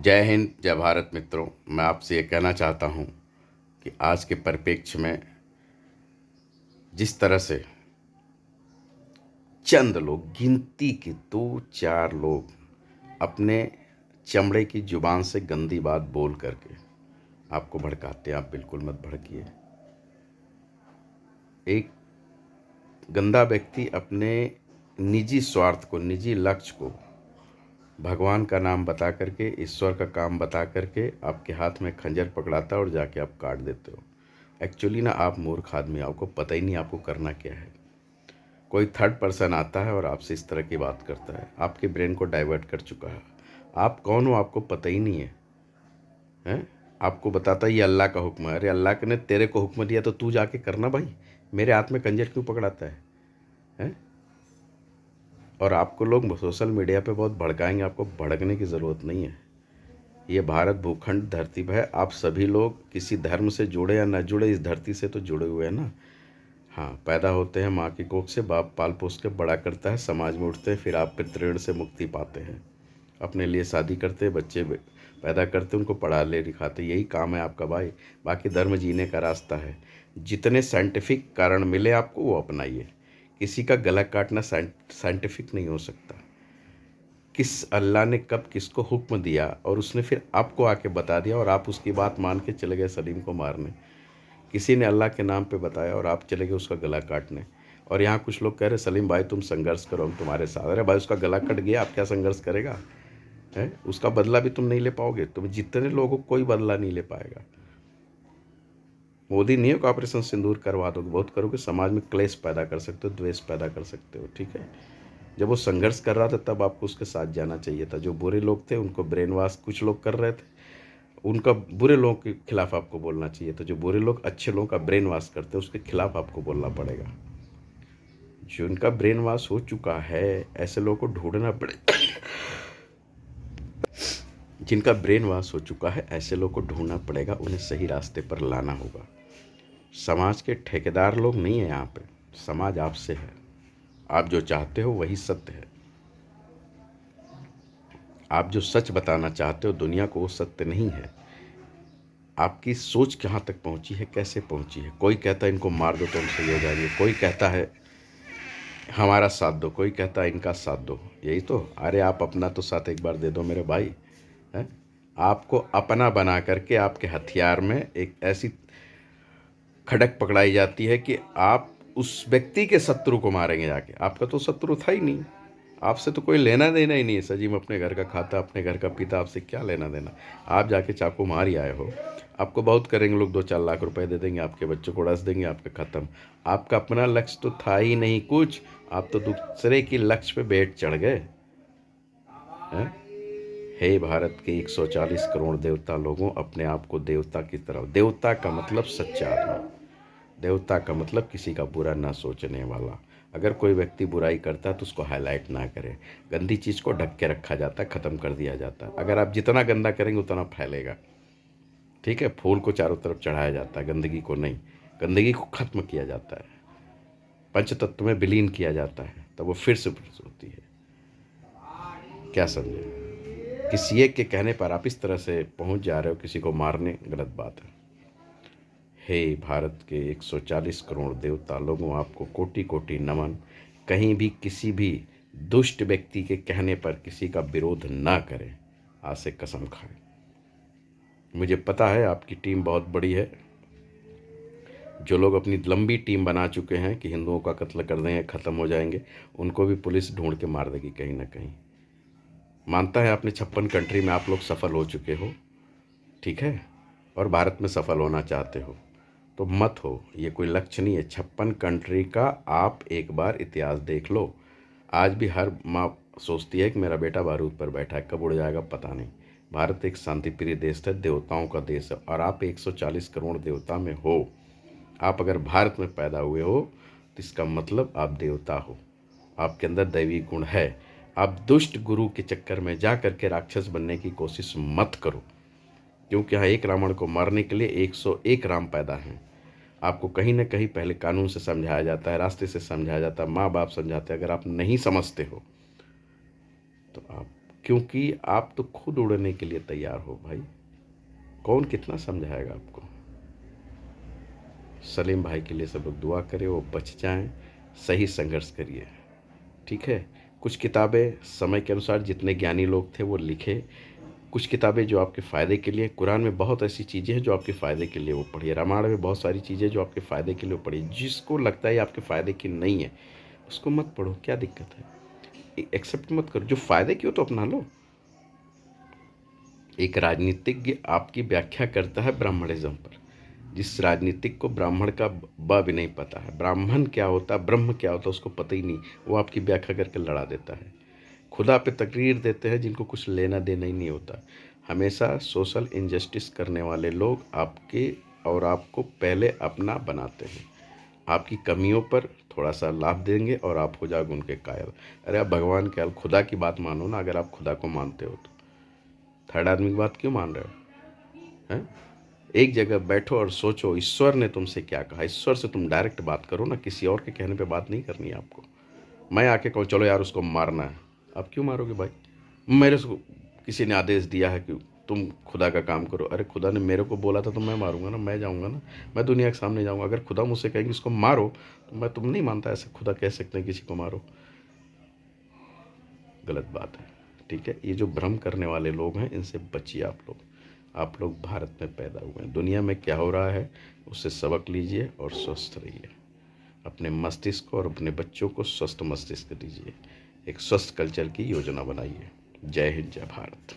जय हिंद, जय भारत। मित्रों, मैं आपसे ये कहना चाहता हूँ कि आज के परिप्रेक्ष्य में जिस तरह से चंद लोग, गिनती के 2-4 लोग अपने चमड़े की जुबान से गंदी बात बोल करके आपको भड़काते हैं, आप बिल्कुल मत भड़किए। एक गंदा व्यक्ति अपने निजी स्वार्थ को, निजी लक्ष्य को भगवान का नाम बता करके, ईश्वर का काम बता करके आपके हाथ में खंजर पकड़ाता है और जाके आप काट देते हो। एक्चुअली ना, आप मूर्ख आदमी, आपको पता ही नहीं आपको करना क्या है। कोई थर्ड पर्सन आता है और आपसे इस तरह की बात करता है, आपके ब्रेन को डाइवर्ट कर चुका है। आप कौन हो आपको पता ही नहीं है, हैं? आपको बताता है ये अल्लाह का हुक्म है। अरे अल्लाह ने तेरे को हुक्म दिया तो तू जाके करना भाई, मेरे हाथ में खंजर क्यों पकड़ाता है, हैं? और आपको लोग सोशल मीडिया पे बहुत भड़काएंगे, आपको भड़कने की ज़रूरत नहीं है। ये भारत भूखंड धरती पर है। आप सभी लोग किसी धर्म से जुड़े या न जुड़े, इस धरती से तो जुड़े हुए हैं ना। हाँ, पैदा होते हैं माँ की कोख से, बाप पाल पोस के बड़ा करता है, समाज में उठते हैं, फिर आप पितृण से मुक्ति पाते हैं, अपने लिए शादी करते हैं, बच्चे पैदा करते हैं, उनको पढ़ा ले लिखाते, यही काम है आपका भाई। बाकी धर्म जीने का रास्ता है। जितने साइंटिफिक कारण मिले आपको वो अपनाइए। किसी का गला काटना साइंटिफिक नहीं हो सकता। किस अल्लाह ने कब किसको हुक्म दिया और उसने फिर आपको आके बता दिया और आप उसकी बात मान के चले गए सलीम को मारने। किसी ने अल्लाह के नाम पे बताया और आप चले गए उसका गला काटने। और यहाँ कुछ लोग कह रहे सलीम भाई तुम संघर्ष करो, हम तुम्हारे साथ। अरे भाई, उसका गला कट गया, आप क्या संघर्ष करेगा, है? उसका बदला भी तुम नहीं ले पाओगे। तुम जितने लोगों को कोई बदला नहीं ले पाएगा। मोदी नहीं हो कि ऑपरेशन सिंदूर करवा दोगे, बहुत करोगे, समाज में क्लेश पैदा कर सकते हो, द्वेष पैदा कर सकते हो, ठीक है। जब वो संघर्ष कर रहा था तब आपको उसके साथ जाना चाहिए था। जो बुरे लोग थे उनको ब्रेन वॉश कुछ लोग कर रहे थे, उनका बुरे लोगों के खिलाफ आपको बोलना चाहिए था। जो बुरे लोग अच्छे लोगों का ब्रेन वॉश करते हैं उसके खिलाफ आपको बोलना पड़ेगा। जो उनका ब्रेन वॉश हो चुका है ऐसे लोगों को ढूंढना पड़ेगा। जिनका ब्रेन वॉश हो चुका है ऐसे लोगों को ढूंढना पड़ेगा, उन्हें सही रास्ते पर लाना होगा। समाज के ठेकेदार लोग नहीं है यहाँ पे, समाज आपसे है। आप जो चाहते हो वही सत्य है। आप जो सच बताना चाहते हो दुनिया को, वो सत्य नहीं है। आपकी सोच कहाँ तक पहुँची है, कैसे पहुँची है। कोई कहता है इनको मार दो तो हम सही हो जाएंगे, कोई कहता है हमारा साथ दो, कोई कहता है इनका साथ दो। यही तो। अरे आप अपना तो साथ एक बार दे दो मेरे भाई, हैं? आपको अपना बना करके आपके हथियार में एक ऐसी खड़क पकड़ाई जाती है कि आप उस व्यक्ति के शत्रु को मारेंगे जाके। आपका तो शत्रु था ही नहीं, आपसे तो कोई लेना देना ही नहीं है। सजीव अपने घर का खाता, अपने घर का पीता, आपसे क्या लेना देना। आप जाके चाकू मार ही आए हो। आपको बहुत करेंगे लोग, 2-4 लाख रुपए दे देंगे, आपके बच्चों को उड़ास देंगे, आपका ख़त्म। आपका अपना लक्ष्य तो था ही नहीं कुछ, आप तो दूसरे की लक्ष्य पे बैठ चढ़ गए, हैं? हे भारत के 140 करोड़ देवता लोगों, अपने आप को देवता की तरफ। देवता का मतलब सच्चा आदमी, देवता का मतलब किसी का बुरा ना सोचने वाला। अगर कोई व्यक्ति बुराई करता है तो उसको हाईलाइट ना करे। गंदी चीज़ को ढक के रखा जाता है, ख़त्म कर दिया जाता है। अगर आप जितना गंदा करेंगे उतना फैलेगा, ठीक है। फूल को चारों तरफ चढ़ाया जाता है, गंदगी को नहीं। गंदगी को ख़त्म किया जाता है, पंच तत्व में विलीन किया जाता है, तब वो फिर से होती है। क्या समझे? किसी एक के कहने पर आप इस तरह से पहुंच जा रहे हो किसी को मारने, गलत बात है। हे भारत के 140 करोड़ देवता लोगों, आपको कोटि कोटि नमन। कहीं भी किसी भी दुष्ट व्यक्ति के कहने पर किसी का विरोध ना करें, आज से कसम खाएं। मुझे पता है आपकी टीम बहुत बड़ी है। जो लोग अपनी लंबी टीम बना चुके हैं कि हिंदुओं का कत्ल कर देंगे, ख़त्म हो जाएंगे, उनको भी पुलिस ढूंढ के मार देगी कहीं ना कहीं। मानता है आपने 56 कंट्री में आप लोग सफल हो चुके हो, ठीक है, और भारत में सफल होना चाहते हो तो मत हो। ये कोई लक्ष्य नहीं है 56 कंट्री का। आप एक बार इतिहास देख लो। आज भी हर माँ सोचती है कि मेरा बेटा बारूद पर बैठा है, कब उड़ जाएगा पता नहीं। भारत एक शांतिप्रिय देश है, देवताओं का देश है, और आप 140 करोड़ देवता में हो। आप अगर भारत में पैदा हुए हो तो इसका मतलब आप देवता हो, आपके अंदर दैवी गुण है। आप दुष्ट गुरु के चक्कर में जा करके राक्षस बनने की कोशिश मत करो, क्योंकि यहाँ एक रावण को मारने के लिए 101 राम पैदा हैं। आपको कहीं ना कहीं पहले कानून से समझाया जाता है, रास्ते से समझाया जाता है, माँ बाप समझाते हैं। अगर आप नहीं समझते हो तो आप क्योंकि आप तो खुद उड़ने के लिए तैयार हो भाई, कौन कितना समझाएगा आपको। सलीम भाई के लिए सब लोग दुआ करें, वो बच जाएं, सही संघर्ष करिए, ठीक है। कुछ किताबें समय के अनुसार जितने ज्ञानी लोग थे वो लिखे, कुछ किताबें जो आपके फ़ायदे के लिए, कुरान में बहुत ऐसी चीज़ें हैं जो आपके फ़ायदे के लिए वो पढ़िए, रामायण में बहुत सारी चीज़ें जो आपके फ़ायदे के लिए वो पढ़िए। जिसको लगता है ये आपके फ़ायदे की नहीं है उसको मत पढ़ो, क्या दिक्कत है, एक्सेप्ट मत करो। जो फ़ायदे की हो तो अपना लो। एक राजनीतिज्ञ आपकी व्याख्या करता है ब्राह्मणिज्म पर, जिस राजनीतिक को ब्राह्मण का ब भी नहीं पता है, ब्राह्मण क्या होता है, ब्रह्म क्या होता है उसको पता ही नहीं, वो आपकी व्याख्या करके लड़ा देता है। खुदा पे तकरीर देते हैं जिनको कुछ लेना देना ही नहीं होता। हमेशा सोशल इनजस्टिस करने वाले लोग आपके और आपको पहले अपना बनाते हैं, आपकी कमियों पर थोड़ा सा लाभ देंगे और आप हो जाओगे उनके कायल। अरे आप भगवान के खुदा की बात मानो ना, अगर आप खुदा को मानते हो तो थर्ड आदमी की बात क्यों मान रहे हो हैं। एक जगह बैठो और सोचो ईश्वर ने तुमसे क्या कहा, ईश्वर से तुम डायरेक्ट बात करो ना, किसी और के कहने पे बात नहीं करनी है आपको। मैं आके कहूँ चलो यार उसको मारना है, आप क्यों मारोगे भाई। मेरे से किसी ने आदेश दिया है कि तुम खुदा का काम करो, अरे खुदा ने मेरे को बोला था तो मैं मारूंगा ना, मैं जाऊंगा ना, मैं दुनिया के सामने जाऊंगा। अगर खुदा मुझसे कहेंगे इसको मारो तो मैं, तुम नहीं मानता ऐसे खुदा कह सकते हैं किसी को मारो, गलत बात है, ठीक है। ये जो भ्रम करने वाले लोग हैं इनसे बचिए आप लोग। आप लोग भारत में पैदा हुए हैं, दुनिया में क्या हो रहा है उससे सबक लीजिए और स्वस्थ रहिए। अपने मस्तिष्क को और अपने बच्चों को स्वस्थ मस्तिष्क दीजिए, एक स्वस्थ कल्चर की योजना बनाइए। जय हिंद, जय भारत।